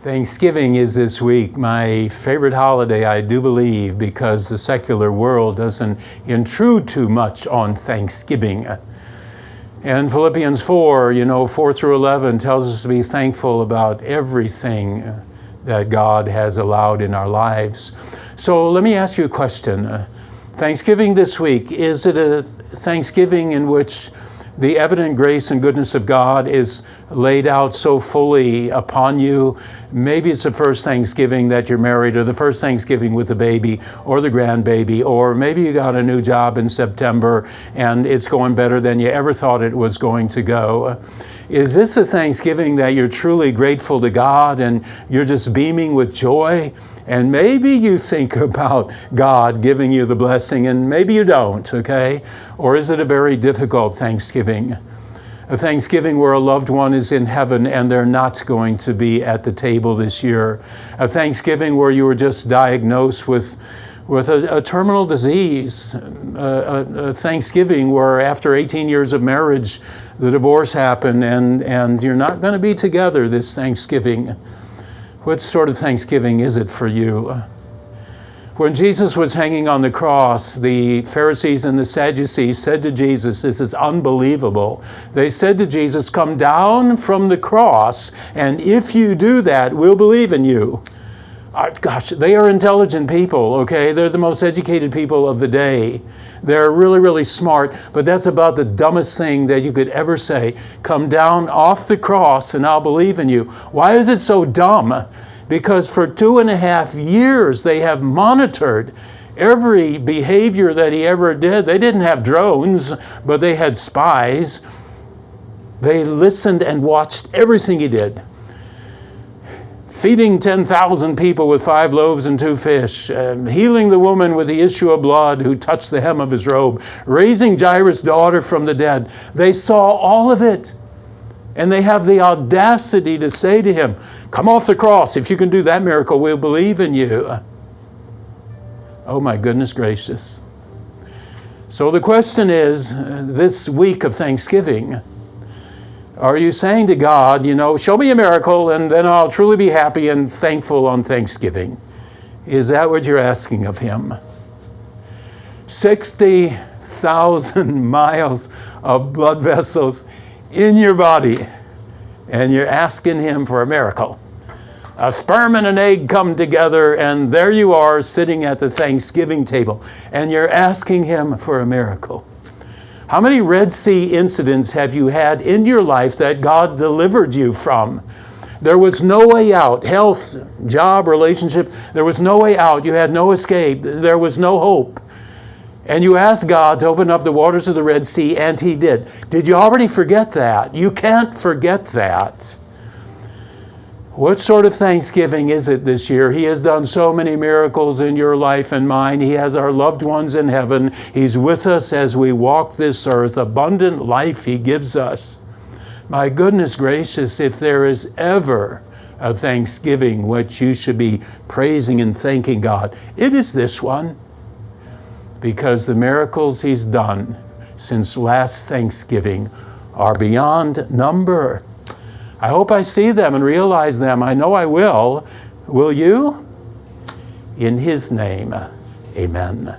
Thanksgiving is this week my favorite holiday, I do believe, because the secular world doesn't intrude too much on Thanksgiving. And Philippians 4 through 11 tells us to be thankful about everything that God has allowed in our lives. So let me ask you a question. Thanksgiving this week, is it a Thanksgiving in which the evident grace and goodness of God is laid out so fully upon you? Maybe it's the first Thanksgiving that you're married, or the first Thanksgiving with the baby or the grandbaby, or maybe you got a new job in September and it's going better than you ever thought it was going to go. Is this a Thanksgiving that you're truly grateful to God and you're just beaming with joy? And maybe you think about God giving you the blessing, and maybe you don't, okay? Or is it a very difficult Thanksgiving? A Thanksgiving where a loved one is in heaven and they're not going to be at the table this year. A Thanksgiving where you were just diagnosed with a terminal disease. A Thanksgiving where after 18 years of marriage, the divorce happened and you're not going to be together this Thanksgiving. What sort of Thanksgiving is it for you? When Jesus was hanging on the cross, the Pharisees and the Sadducees said to Jesus, this is unbelievable. They said to Jesus, come down from the cross, and if you do that, we'll believe in you. Gosh, they are intelligent people, okay? They're the most educated people of the day. They're really, really smart, but that's about the dumbest thing that you could ever say. Come down off the cross and I'll believe in you. Why is it so dumb? Because for 2.5 years they have monitored every behavior that he ever did. They didn't have drones, but they had spies. They listened and watched everything he did. Feeding 10,000 people with 5 loaves and 2 fish, healing the woman with the issue of blood who touched the hem of his robe, raising Jairus' daughter from the dead. They saw all of it. And they have the audacity to say to him, come off the cross. If you can do that miracle, we'll believe in you. Oh my goodness gracious. So the question is, this week of Thanksgiving, are you saying to God, show me a miracle and then I'll truly be happy and thankful on Thanksgiving? Is that what you're asking of him? 60,000 miles of blood vessels in your body, and you're asking him for a miracle. A sperm and an egg come together, and there you are sitting at the Thanksgiving table, and you're asking him for a miracle. How many Red Sea incidents have you had in your life that God delivered you from? There was no way out. Health, job, relationship, there was no way out. You had no escape. There was no hope. And you asked God to open up the waters of the Red Sea, and he did. Did you already forget that? You can't forget that. What sort of Thanksgiving is it this year? He has done so many miracles in your life and mine. He has our loved ones in heaven. He's with us as we walk this earth. Abundant life he gives us. My goodness gracious, if there is ever a Thanksgiving which you should be praising and thanking God, it is this one. Because the miracles he's done since last Thanksgiving are beyond number. I hope I see them and realize them. I know I will. Will you? In his name, amen.